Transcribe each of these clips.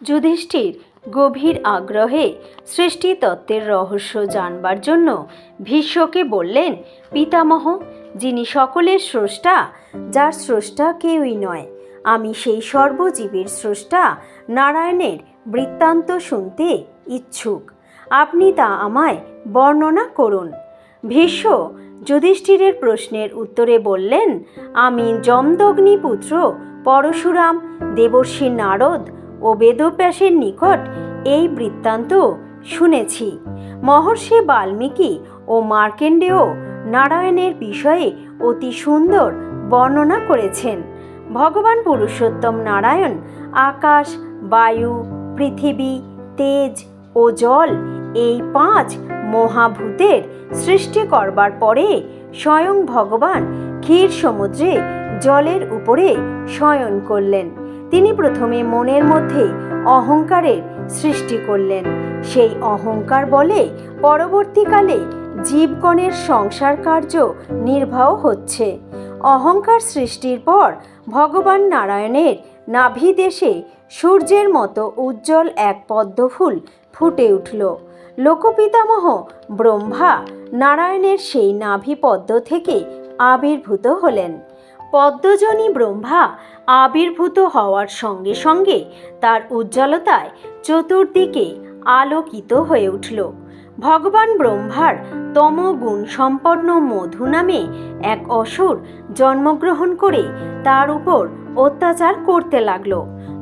যুধিষ্ঠির গভীর আগ্রহে সৃষ্টিতত্ত্বের রহস্য জানবার জন্য ভীষ্মকে বললেন, পিতামহ, যিনি সকলের স্রষ্টা, যার স্রষ্টা কেউই নয়, আমি সেই সর্বজীবের স্রষ্টা নারায়ণের বৃত্তান্ত শুনতে ইচ্ছুক। আপনি তা আমায় বর্ণনা করুন। ভীষ্ম যুধিষ্ঠিরের প্রশ্নের উত্তরে বললেন, আমি যমদগ্নি পুত্র পরশুরাম, দেবর্ষি নারদ ও বেদব্যাসের নিকট এই বৃত্তান্ত শুনেছি। মহর্ষি বাল্মীকি ও মার্কেন্ডেয় নারায়ণের বিষয়ে অতি সুন্দর বর্ণনা করেছেন। ভগবান পুরুষোত্তম নারায়ণ আকাশ, বায়ু, পৃথিবী, তেজ ও জল এই 5 মহাভূতের সৃষ্টি করবার পরে স্বয়ং ভগবান ক্ষীর সমুদ্রে জলের উপরে শয়ন করলেন। তিনি প্রথমে মনের মধ্যে অহংকারের সৃষ্টি করলেন। সেই অহংকার বলে পরবর্তীকালে জীবগণের সংসার কার্য নির্বাহ হচ্ছে। অহংকার সৃষ্টির পর ভগবান নারায়ণের নাভিদেশে সূর্যের মতো উজ্জ্বল এক পদ্মফুল ফুটে উঠল। লোকপিতামহ ব্রহ্মা নারায়ণের সেই নাভিপদ্ম থেকে আবির্ভূত হলেন। পদ্মজনী ব্রহ্মা আবির্ভূত হওয়ার সঙ্গে সঙ্গে তার উজ্জ্বলতায় চতুর্দিকে আলোকিত হয়ে উঠল। ভগবান ব্রহ্মার তমগুণ সম্পন্ন মধু নামে এক অসুর জন্মগ্রহণ করে তার উপর অত্যাচার করতে লাগল।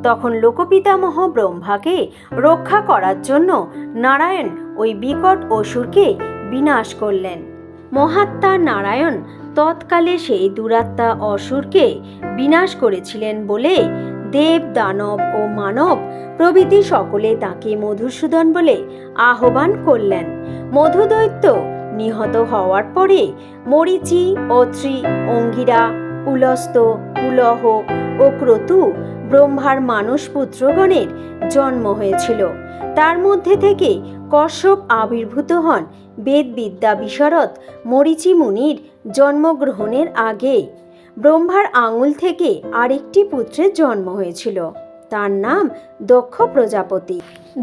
তখন লোকপিতামহ ব্রহ্মাকে রক্ষা করার জন্য নারায়ণ ওই বিকট অসুরকে বিনাশ করলেন। মহাত্মা নারায়ণ তৎকালে সেই দুরাত্মা অসুরকে বিনাশ করেছিলেন বলে দেব, দানব ও মানব প্রভৃতি সকলে তাকে মধুসূদন বলে আহ্বান করলেন। মধুদৈত্য নিহত হওয়ার পরে মরীচি, অত্রি, অঙ্গিরা, পুলস্ত, পুলহ ও ক্রতু ব্রহ্মার মানস পুত্রগণের জন্ম হয়েছিল। তার মধ্যে থেকে কশ্যপ আবির্ভূত হন বেদবিদ্যা বিশারদ মরীচি মুনির জন্মগ্রহণের আগে। ব্রহ্মার আঙুল থেকে আরেকটি পুত্রের জন্ম হয়েছিল, তার নাম দক্ষ প্রজাপতি।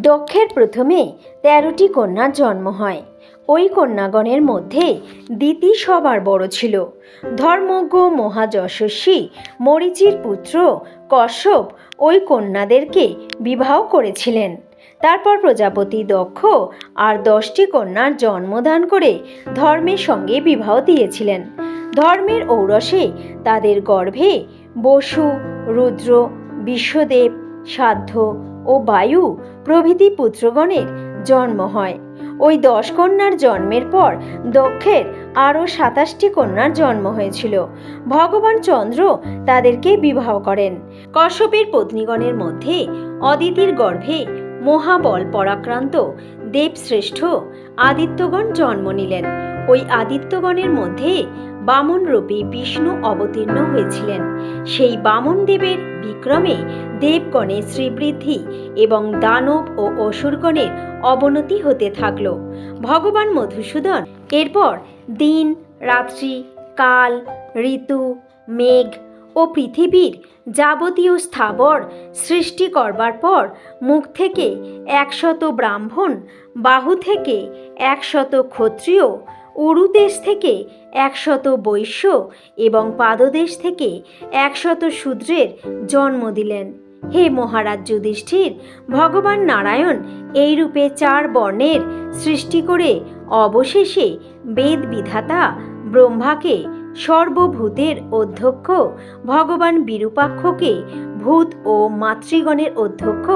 দক্ষের প্রথমে 13টি কন্যার জন্ম হয়। ওই কন্যাগণের মধ্যে দিতি সবার বড় ছিল। ধর্মজ্ঞ মহাযশস্বী মরীচির পুত্র কশ্যপ ওই কন্যাদেরকে বিবাহ করেছিলেন। তারপর প্রজাপতি দক্ষ আর 10টি কন্যার জন্মদান করে ধর্মের সঙ্গে বিবাহ দিয়েছিলেন। ধর্মের ঔরসে তাদের গর্ভে বসু, রুদ্র, বিশ্বদেব, সাধ্য ও বায়ু প্রভৃতি পুত্রগণের জন্ম হয়। ওই 10 কন্যার জন্মের পর দক্ষের আরও 27টি কন্যার জন্ম হয়েছিল। ভগবান চন্দ্র তাদেরকে বিবাহ করেন। কশ্যপের পত্নীগণের মধ্যে অদিতির গর্ভে মহাবল পরাক্রান্ত দেবশ্রেষ্ঠ আদিত্যগণ জন্ম নিলেন। ওই আদিত্যগণের মধ্যে বামন রূপী বিষ্ণু অবতীর্ণ হয়েছিলেন। সেই বামন দেবের বিক্রমে দেবগণের শ্রীবৃদ্ধি এবং দানব ও অসুরগণের অবনতি হতে থাকল। ভগবান মধুসূদন এরপর দিন, রাত্রি, কাল, ঋতু, মেঘ ও পৃথিবীর যাবতীয় স্থাবর সৃষ্টি করবার পর মুখ থেকে 100 ব্রাহ্মণ, বাহু থেকে 100 ক্ষত্রিয়, উরুদেশ থেকে 100 বৈশ্য এবং পাদদেশ থেকে 100 শূদ্রের জন্ম দিলেন। হে মহারাজ যুধিষ্ঠির, ভগবান নারায়ণ এই রূপে 4 বর্ণের সৃষ্টি করে অবশেষে বেদ বিধাতা ব্রহ্মাকে, সর্বভূতের অধ্যক্ষ ভগবান বিরূপাক্ষকে, ভূত ও মাতৃগণের অধ্যক্ষ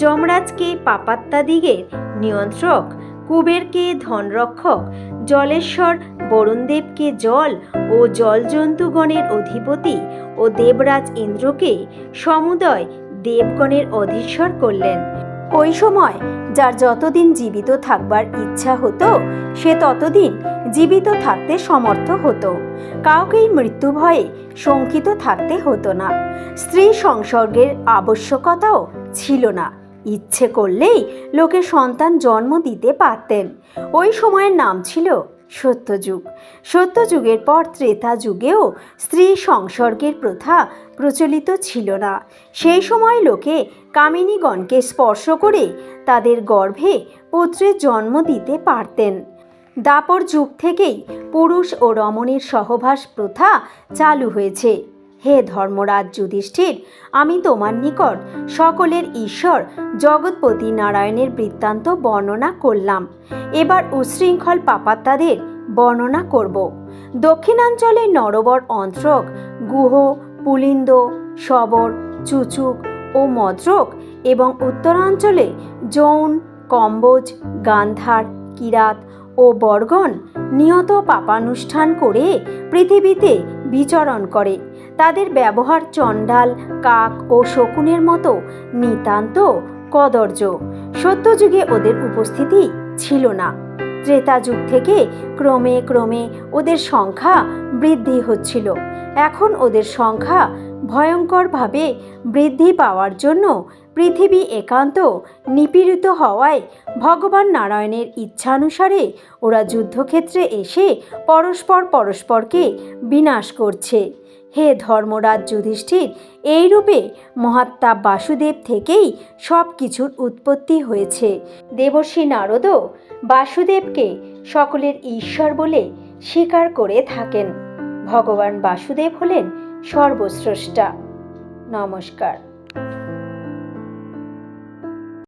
যমরাজকে পাপাত্মাদিগের নিয়ন্ত্রক, কুবেরকে ধনরক্ষক, জলেশ্বর বরুণদেবকে জল ও জলজন্তুগণের অধিপতি ও দেবরাজ ইন্দ্রকে সমুদয় দেবগণের অধীশ্বর করলেন। ওই সময় যার যতদিন জীবিত থাকবার ইচ্ছা হতো সে ততদিন জীবিত থাকতে সমর্থ হতো। কাউকেই মৃত্যু ভয়ে শঙ্কিত থাকতে হতো না। স্ত্রী সংসর্গের আবশ্যকতাও ছিল না। ইচ্ছে করলেই লোকে সন্তান জন্ম দিতে পারতেন। ওই সময়ের নাম ছিল সত্যযুগ। সত্যযুগের পর ত্রেতা যুগেও স্ত্রী সংসর্গের প্রথা প্রচলিত ছিল না। সেই সময় লোকে কামিনীগণকে স্পর্শ করে তাদের গর্ভে পুত্রের জন্ম দিতে পারতেন। দাপর যুগ থেকেই পুরুষ ও রমণীর সহবাস প্রথা চালু হয়েছে। হে ধর্মরাজ যুধিষ্ঠির, আমি তোমার নিকট সকলের ঈশ্বর জগৎপতি নারায়ণের বৃত্তান্ত বর্ণনা করলাম। এবার উচ্ছৃঙ্খল পাপাত্মাদের বর্ণনা করব। দক্ষিণাঞ্চলে নরবর অন্ত্রক, গুহ, পুলিন্দ, শবর, চুচুক ও মদ্রক এবং উত্তরাঞ্চলে যৌন, কম্বোজ, গান্ধার, কিরাত ও বর্গণ নিয়ত পাপানুষ্ঠান করে পৃথিবীতে বিচরণ করে। তাদের ব্যবহার চণ্ডাল, কাক ও শকুনের মতো নিতান্ত কদর্য। সত্যযুগে ওদের উপস্থিতি ছিল না। ত্রেতা যুগ থেকে ক্রমে ক্রমে ওদের সংখ্যা বৃদ্ধি হচ্ছিল। এখন ওদের সংখ্যা ভয়ঙ্করভাবে বৃদ্ধি পাওয়ার জন্য পৃথিবী একান্ত নিপীড়িত হওয়ায় ভগবান নারায়ণের ইচ্ছানুসারে ওরা যুদ্ধক্ষেত্রে এসে পরস্পরকে বিনাশ করছে। হে ধর্মরাজ যুধিষ্ঠির, এইরূপে মহাত্মা বাসুদেব থেকেই সব কিছুর উৎপত্তি হয়েছে। দেবর্ষি নারদও বাসুদেবকে সকলের ঈশ্বর বলে স্বীকার করে থাকেন। ভগবান বাসুদেব হলেন সর্বস্রষ্টা। নমস্কার।